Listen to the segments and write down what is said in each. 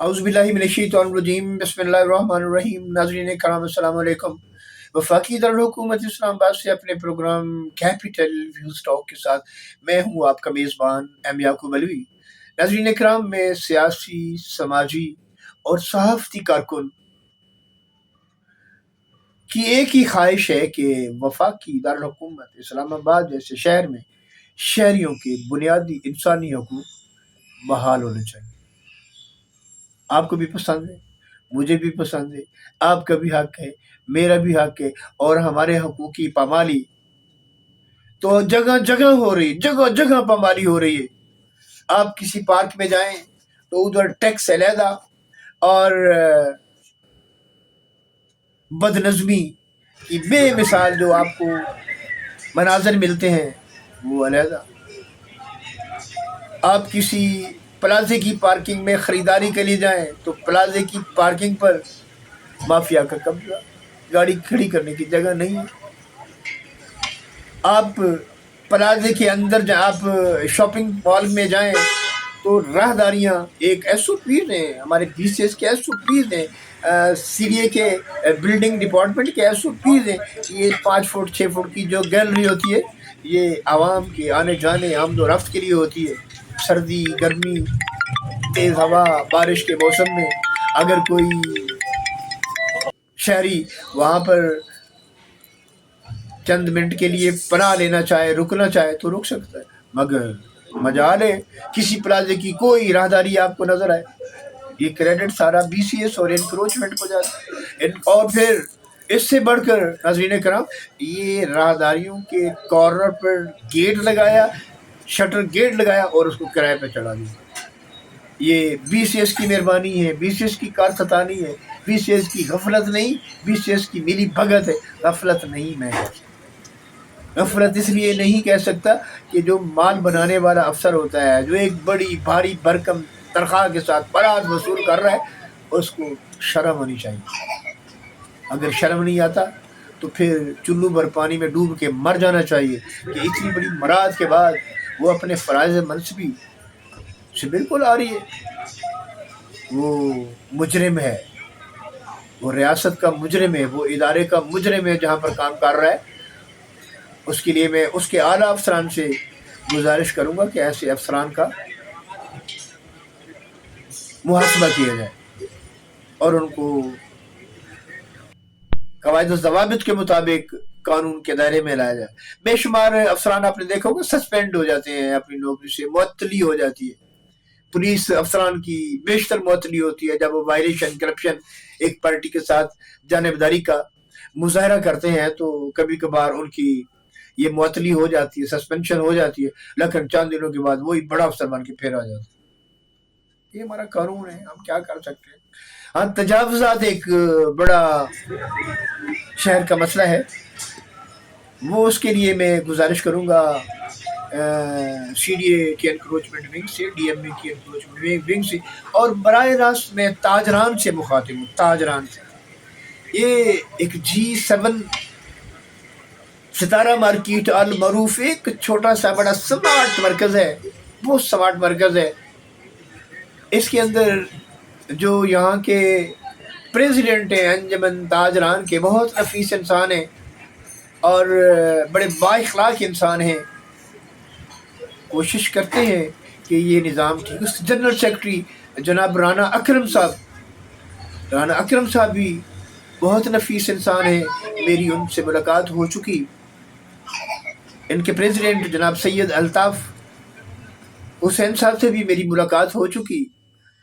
औज़ुबिल्लाहि मिनश्शैतानिर्रजीम बिस्मिल्लाहिर्रहमानिर्रहीम। नाज़रीन कराम अस्सलाम वालेकुम। वफाकी दारुल हुकूमत इस्लामाबाद से अपने प्रोग्राम कैपिटल व्यूज़ टॉक के साथ मैं हूँ आपका मेज़बान एम याकूब अलवी। नाज़रीन कराम, मैं सियासी, समाजी और सहाफ़ती कारकुन की एक ही ख्वाहिश है कि वफाकी दारुल हुकूमत इस्लामाबाद जैसे शहर में शहरियों के बुनियादी इंसानी हकूक़ बहाल होने चाहिए। आपको भी पसंद है, मुझे भी पसंद है, आपका भी हक है, मेरा भी हक है, और हमारे हकूक़ की पामाली तो जगह जगह हो रही है, जगह जगह पामाली हो रही है। आप किसी पार्क में जाएं तो उधर टैक्स अलहदा और बदनज़मी की बेमिसाल जो आपको मनाज़र मिलते हैं वो अलहदा। आप किसी प्लाजे की पार्किंग में ख़रीदारी के लिए जाएं तो प्लाजे की पार्किंग पर माफिया का कब्जा, गाड़ी खड़ी करने की जगह नहीं है। आप प्लाजे के अंदर आप शॉपिंग मॉल में जाएं तो राहदारियां एक एसओपीज़ हैं, हमारे बीसीएस के एसओपीज़ हैं, सीडीए के बिल्डिंग डिपार्टमेंट के एसओपीज़ हैं। ये 5 फुट 6 फुट की जो गैलरी होती है ये आवाम के आने जाने आमद रफ्त के लिए होती है। सर्दी, गर्मी, तेज़ हवा, बारिश के मौसम में अगर कोई शहरी वहाँ पर चंद मिनट के लिए पनाह लेना चाहे, रुकना चाहे तो रुक सकता है, मगर मजाल है किसी प्लाजे की कोई राहदारी आपको नजर आए, ये क्रेडिट सारा बीसीएस और एनक्रोचमेंट को जाता है। और फिर इससे बढ़कर नाज़रीन कराम, ये राहदारियों के कॉर्नर पर गेट लगाया, शटर गेट लगाया और उसको किराए पर चढ़ा दिया। ये बीसीएस की मेहरबानी है, बीसीएस की कारखतानी है, बीसीएस की गफलत नहीं, बीसीएस की मिली भगत है। गफलत नहीं मैं कह सकता, गफलत इसलिए नहीं कह सकता कि जो माल बनाने वाला अफसर होता है, जो एक बड़ी भारी भरकम तनख्वाह के साथ बरात वसूल कर रहा है, उसको शर्म होनी चाहिए। अगर शर्म नहीं आता तो फिर चुल्लू भर पानी में डूब के मर जाना चाहिए कि इतनी बड़ी मराद के बाद वो अपने फ़राइज़ मनसबी से बिल्कुल आ रही है। वो मुजरिम है, वो रियासत का मुजरिम है, वो इदारे का मुजरिम है जहाँ पर काम कर रहा है। उसके लिए मैं उसके आला अफसरान से गुजारिश करूँगा कि ऐसे अफसरान का मुहासबा किया जाए और उनको कवायद ज़वाबित के मुताबिक कानून के दायरे में लाया जाए। बेशुमार अफसरान आपने देखा होगा सस्पेंड हो जाते हैं, अपनी नौकरी से मुअत्तली हो जाती है। पुलिस अफसरान की बेशतर मुअत्तली होती है जब वो वायलेशन, करप्शन, एक पार्टी के साथ जानिबदारी का मुजाहरा करते हैं तो कभी कभार उनकी ये मुअत्तली हो जाती है, सस्पेंशन हो जाती है, लेकिन चंद दिनों के बाद वही बड़ा अफसर बन के फिर आ जाता है। ये हमारा कानून है, हम क्या कर सकते हैं। हाँ, तजावुज़ात एक बड़ा शहर का मसला है, वो उसके लिए मैं गुजारिश करूँगा सीडीए की एनक्रोचमेंट विंग से, डीएमए की एनक्रोचमेंट विंग से, और बराह रास्त में ताजरान से मुखातिब हूँ। ताजरान से ये एक G7 सितारा मार्केट अल मरूफ एक छोटा सा बड़ा स्मार्ट मरकज़ है, बहुत स्मार्ट मरकज़ है। इसके अंदर जो यहाँ के प्रेसिडेंट हैं अंजमन ताजरान के, बहुत नफीस इंसान हैं और बड़े बाइखलाक इंसान हैं, कोशिश करते हैं कि ये निज़ाम ठीक। उस जनरल सेक्रेटरी जनाब राना अकरम साहब भी बहुत नफीस इंसान हैं, मेरी उनसे मुलाकात हो चुकी। इनके प्रेसिडेंट जनाब सैयद अल्ताफ़ हुसैन साहब से भी मेरी मुलाकात हो चुकी।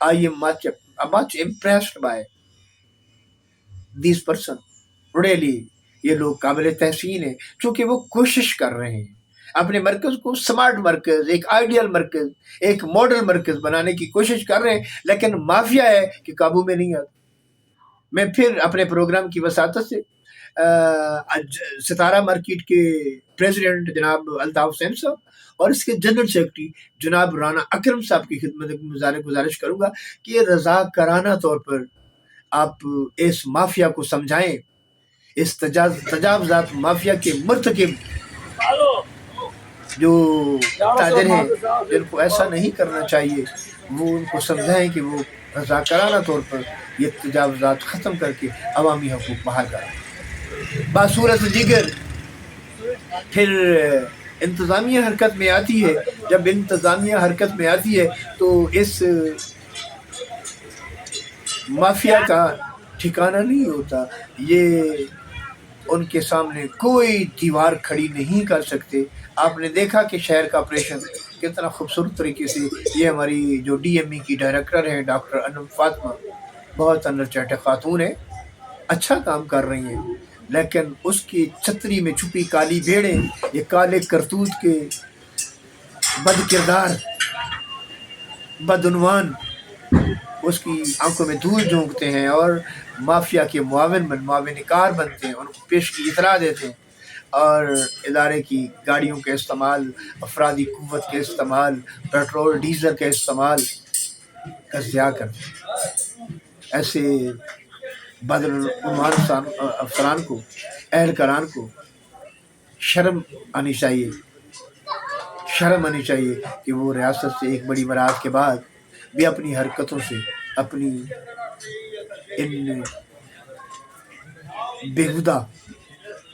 I am much impressed by this person really. ये लोग काबिल तहसीन है क्योंकि वो कोशिश कर रहे हैं अपने मरकज़ को स्मार्ट मरकज़, एक आइडियल मरकज़, एक मॉडल मरकज़ बनाने की कोशिश कर रहे हैं, लेकिन माफिया है कि काबू में नहीं आता। मैं फिर अपने प्रोग्राम की वसातत से सितारा मार्केट के प्रेसिडेंट जनाब अल्ताफ़ हुसैन साहब और इसके जनरल सेक्रेटरी जनाब राना अकरम साहब की खिदमत में गुजारिश करूँगा कि रज़ाकाराना तौर पर आप इस माफिया को समझाएं, इस तजावुज़ात माफिया के मुर्तकिब जो ताजर हैं जिनको ऐसा नहीं करना चाहिए, वो उनको समझाएं कि वो रज़ाकाराना तौर पर ये तजावुज़ात ख़त्म करके अवामी हकूक़ बहाल करा। बासूरत दिगर फिर इंतज़ामिया हरकत में आती है। जब इंतज़ामिया हरकत में आती है तो इस माफिया का ठिकाना नहीं होता। ये उनके सामने कोई दीवार खड़ी नहीं कर सकते। आपने देखा कि शहर का ऑपरेशन कितना खूबसूरत तरीके से, ये हमारी जो DME की डायरेक्टर हैं डॉक्टर अनम फातिमा, बहुत अंदर चटे खातून है, अच्छा काम कर रही हैं, लेकिन उसकी छतरी में छुपी काली भेड़ें, ये काले करतूत के बद किरदार बदउनवान उसकी आंखों में धूल झोंकते हैं और माफिया के मुआविनकार बनते हैं, उनको पेश की इतला देते हैं और इदारे की गाड़ियों के इस्तेमाल, अफरादी कुव्वत के इस्तेमाल, पेट्रोल डीजल के इस्तेमाल का ज़िया करते हैं। ऐसे बदउनवान अफसरान को, एहलकारान को शर्म आनी चाहिए, शर्म आनी चाहिए कि वो रियासत से एक बड़ी बरात के बाद भी अपनी हरकतों से, अपनी इन बेहुदा,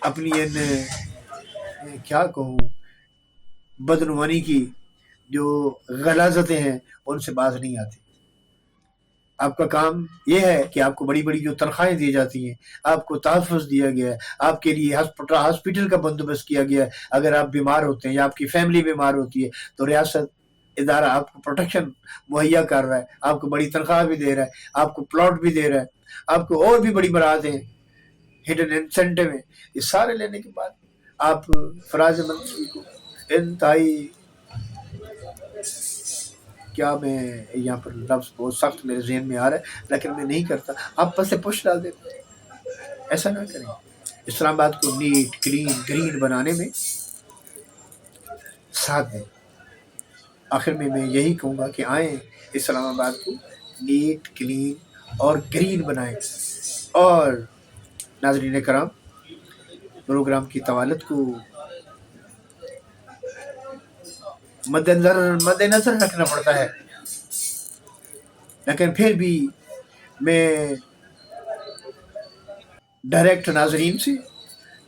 अपनी इन क्या कहूँ बदनुमानी की जो गलाजतें हैं उनसे बाज नहीं आती। आपका काम यह है कि आपको बड़ी बड़ी जो तनख्वाहें दी जाती हैं, आपको तहफ़्फ़ुज़ दिया गया है, आपके लिए हॉस्पिटल का बंदोबस्त किया गया है। अगर आप बीमार होते हैं या आपकी फैमिली बीमार होती है तो रियासत इदारा आपको प्रोटेक्शन मुहैया कर रहा है, आपको बड़ी तनख्वाह भी दे रहा है, आपको प्लॉट भी दे रहा है, आपको और भी बड़ी बरातें हिडन इंसेंटिव है। ये सारे लेने के बाद आप फराज मंसूरी को इंतहाई, क्या मैं यहाँ पर लफ्ज़ बहुत सख्त मेरे जहन में आ रहा है लेकिन मैं नहीं करता, आप पर से पुश डाल देते, ऐसा ना करें। इस्लामाबाद को नीट क्लीन ग्रीन बनाने में साथ दें। आखिर में मैं यही कहूँगा कि आएँ इस्लामाबाद को नीट क्लीन और ग्रीन बनाएं। और नाज़रीन कराम, प्रोग्राम की तवालत को मद्देनज़र रखना पड़ता है, लेकिन फिर भी मैं डायरेक्ट नाज़रीन से,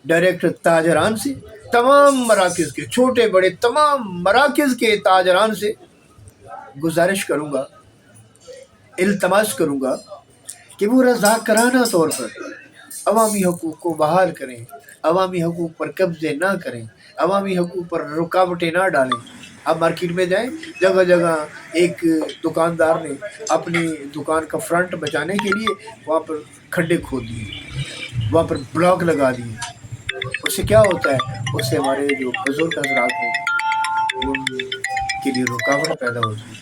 डायरेक्ट ताजरान से, तमाम मराकिज़ के, छोटे बड़े तमाम मराकिज़ के ताजरान से गुजारिश करूँगा, इल्तमास करूँगा कि वो रज़ाकाराना तौर पर अवामी हकूक़ को बहाल करें, अवामी हकूक़ पर कब्ज़े ना करें, अवामी हकूक़ पर रुकावटें ना डालें। आप मार्केट में जाएं, जगह जगह एक दुकानदार ने अपनी दुकान का फ्रंट बचाने के लिए वहाँ पर खड्डे खोद दिए, वहाँ पर ब्लॉक लगा दिए। उससे क्या होता है, उससे हमारे जो बुजुर्ग हज़रात हैं उनके लिए रुकावट पैदा होती है।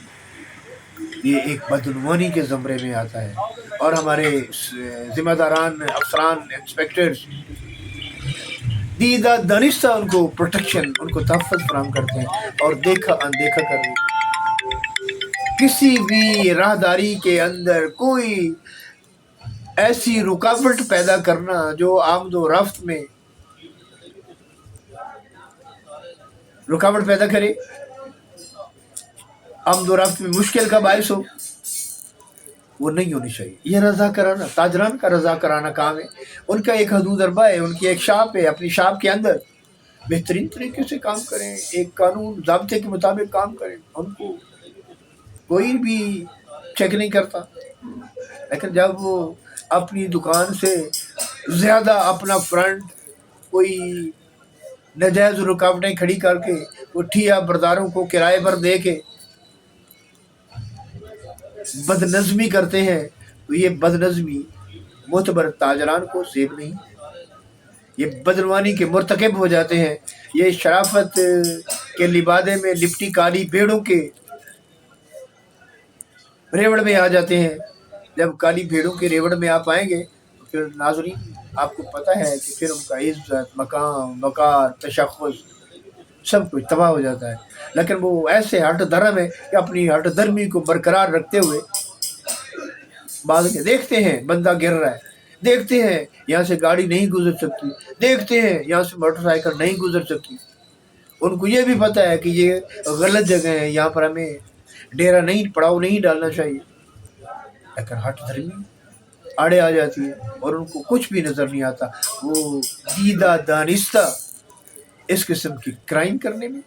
ये एक बदनुमानी के ज़मरे में आता है और हमारे ज़िम्मेदारान अफसरान इंस्पेक्टर्स दीदा दानिस्ता उनको प्रोटेक्शन, उनको तहफ़्फ़ुज़ फराहम करते हैं और देखा अनदेखा कर देते। किसी भी राहदारी के अंदर कोई ऐसी रुकावट पैदा करना जो आमदो रफ्त में रुकावट पैदा करे, आमदो रफ्त में मुश्किल का बायस हो, वो नहीं होनी चाहिए। ये रज़ाकाराना, ताजरान का रज़ाकाराना काम है। उनका एक हदूद अरबा है, उनकी एक शाप है, अपनी शाप के अंदर बेहतरीन तरीके से काम करें, एक कानून ज़ाब्ते के मुताबिक काम करें, उनको कोई भी चेक नहीं करता। लेकिन जब वो अपनी दुकान से ज़्यादा अपना फ्रंट कोई नाजायज़ रुकावटें खड़ी करके वो ठिया बरदारों को किराए पर दे के बदनज़मी करते हैं, तो ये बदनज़मी मोतबर ताजरान को ज़ेब नहीं, ये बदनवानी के मुर्तकब हो जाते हैं। ये शराफत के लिबादे में लिपटी काली भेड़ों के रेवड़ में आ जाते हैं। जब काली भेड़ों के रेवड़ में आप आएंगे तो फिर नाज़रीन आपको पता है कि फिर उनका इज़्ज़त, मकाम, वक़ार, तशख़्ख़ुस सब कुछ तबाह हो जाता है। लेकिन वो ऐसे हट धर्म है कि अपनी हट धर्मी को बरकरार रखते हुए बाद में देखते हैं बंदा गिर रहा है, देखते हैं यहाँ से गाड़ी नहीं गुजर सकती, देखते हैं यहाँ से मोटरसाइकिल नहीं गुजर सकती। उनको ये भी पता है कि ये गलत जगह है, यहाँ पर हमें डेरा नहीं, पड़ाव नहीं डालना चाहिए। لیکن ہٹ دھرمی آڑے آ جاتی ہے اور ان کو کچھ بھی نظر نہیں آتا. وہ دیدہ دانستہ اس قسم کی کرائم کرنے میں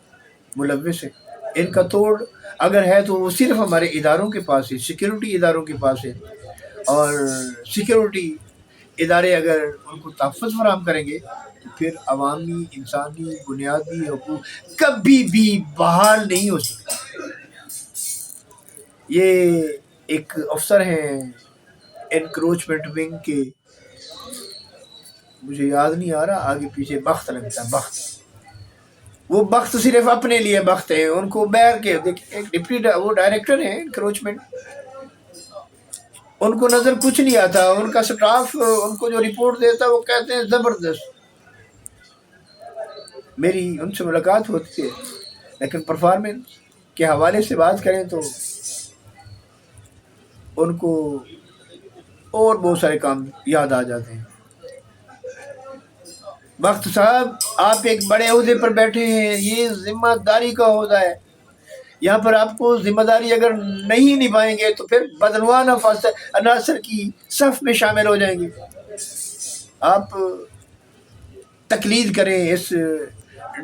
ملوث ہے. ان کا توڑ اگر ہے تو وہ صرف ہمارے اداروں کے پاس ہے، سیکیورٹی اداروں کے پاس ہے. اور سیکیورٹی ادارے اگر ان کو تحفظ فراہم کریں گے تو پھر عوامی انسانی بنیادی حقوق کبھی بھی بحال نہیں ہو سکتا. یہ ایک افسر ہیں انکروچمنٹ ونگ کے، مجھے یاد نہیں آ رہا، آگے پیچھے بخت لگتا ہے، بخت. وہ بخت صرف اپنے لیے بخت ہے. ان کو بیر کے دیکھیں، ایک ڈپٹی وہ ڈائریکٹر ہیں انکروچمنٹ، ان کو نظر کچھ نہیں آتا. ان کا سٹاف ان کو جو رپورٹ دیتا وہ کہتے ہیں زبردست. میری ان سے ملاقات ہوتی ہے لیکن پرفارمنس کے حوالے سے بات کریں تو ان کو اور بہت سارے کام یاد آ جاتے ہیں. بخت صاحب آپ ایک بڑے عہدے پر بیٹھے ہیں، یہ ذمہ داری کا عہدہ ہے. یہاں پر آپ کو ذمہ داری اگر نہیں نبھائیں گے تو پھر بدعنوان عناصر کی صف میں شامل ہو جائیں گے. آپ تقلید کریں اس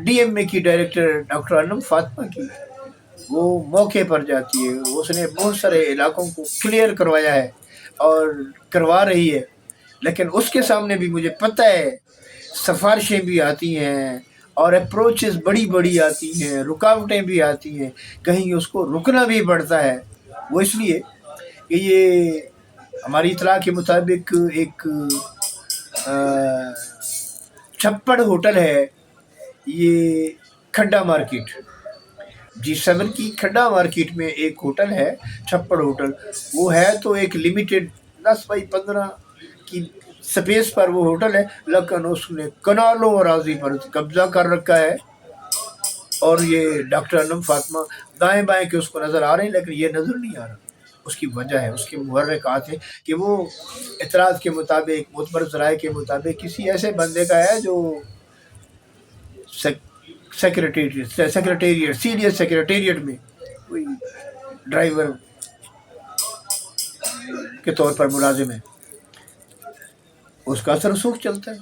ڈی ایم اے کی ڈائریکٹر ڈاکٹر انم فاطمہ کی. وہ موقع پر جاتی ہے، اس نے بہت سارے علاقوں کو کلیئر کروایا ہے اور کروا رہی ہے. لیکن اس کے سامنے بھی مجھے پتہ ہے سفارشیں بھی آتی ہیں اور اپروچز بڑی بڑی آتی ہیں، رکاوٹیں بھی آتی ہیں، کہیں اس کو رکنا بھی پڑتا ہے. وہ اس لیے کہ یہ ہماری اطلاع کے مطابق ایک چھپڑ ہوٹل ہے، یہ کھڈا مارکیٹ، G7 کی کھڈا مارکیٹ میں ایک ہوٹل ہے چھپڑ ہوٹل. وہ ہے تو ایک لمیٹڈ 10x15 کی سپیس پر وہ ہوٹل ہے، لیکن اس نے کنالوں اراضی پر قبضہ کر رکھا ہے. اور یہ ڈاکٹر انم فاطمہ دائیں بائیں کہ اس کو نظر آ رہے ہیں لیکن یہ نظر نہیں آ رہا. اس کی وجہ ہے، اس کے محرکات ہیں کہ وہ اطلاعات کے مطابق، معتبر ذرائع کے مطابق کسی ایسے بندے کا ہے جو سیکرٹیریٹ سیریس سیکرٹیریٹ میں کوئی ڈرائیور کے طور پر ملازم ہے. اس کا اثر رسوخ چلتا ہے،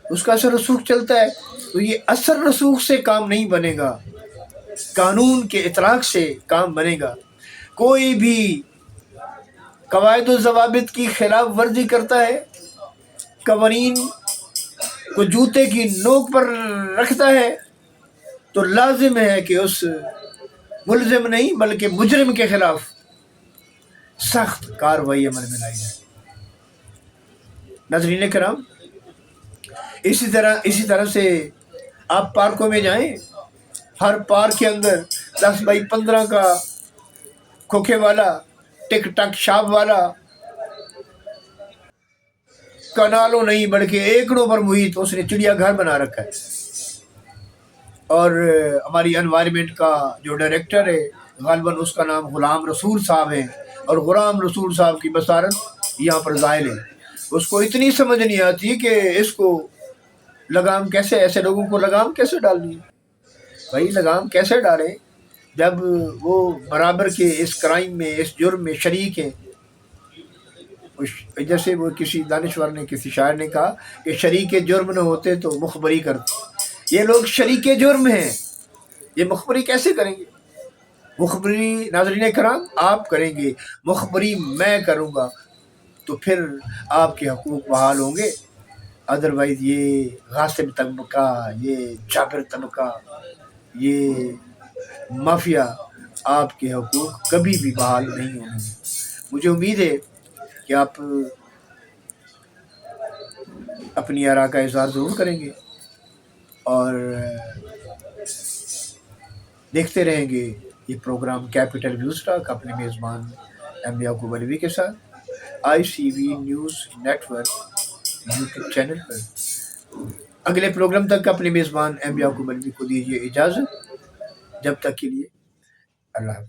اس کا اثر رسوخ چلتا ہے. تو یہ اثر رسوخ سے کام نہیں بنے گا، قانون کے اطلاق سے کام بنے گا. کوئی بھی قواعد و ضوابط کی خلاف ورزی کرتا ہے، قوانین کو جوتے کی نوک پر رکھتا ہے، تو لازم ہے کہ اس ملزم نہیں بلکہ مجرم کے خلاف سخت کارروائی عمل میں لائی جائے. ناظرین کرام، اسی طرح سے آپ پارکوں میں جائیں، ہر پارک کے اندر 10x15 کا کھوکھے والا، ٹک ٹک شاپ والا، کنالوں نہیں بلکہ ایکڑوں پر محیط اس نے چڑیا گھر بنا رکھا ہے. اور ہماری انوائرمنٹ کا جو ڈائریکٹر ہے غالباً اس کا نام غلام رسول صاحب ہے، اور غلام رسول صاحب کی بصارت یہاں پر زائل ہے. اس کو اتنی سمجھ نہیں آتی کہ اس کو لگام کیسے، ایسے لوگوں کو لگام کیسے ڈالنی ہے. بھائی لگام کیسے ڈالیں جب وہ برابر کے اس کرائم میں، اس جرم میں شریک ہیں. جیسے وہ کسی دانشور نے، کسی شاعر نے کہا کہ شریک جرم نہ ہوتے تو مخبری کرتے. یہ لوگ شریک جرم ہیں، یہ مخبری کیسے کریں گے؟ مخبری ناظرین کرام آپ کریں گے، مخبری میں کروں گا تو پھر آپ کے حقوق بحال ہوں گے. ادروائز یہ غاصب طبقہ، یہ جابر طبقہ، یہ مافیا آپ کے حقوق کبھی بھی بحال نہیں ہوں گے. مجھے امید ہے کہ آپ اپنی آراء کا اظہار ضرور کریں گے اور دیکھتے رہیں گے یہ پروگرام کیپٹل ویوز ٹاک اپنے میزبان ایم یعقوب علوی کے ساتھ ICV news network YouTube channel پر. اگلے پروگرام تک اپنے میزبان ایم یعقوب علوی کو دیجیے اجازت. جب تک کے لیے اللہ حافظ.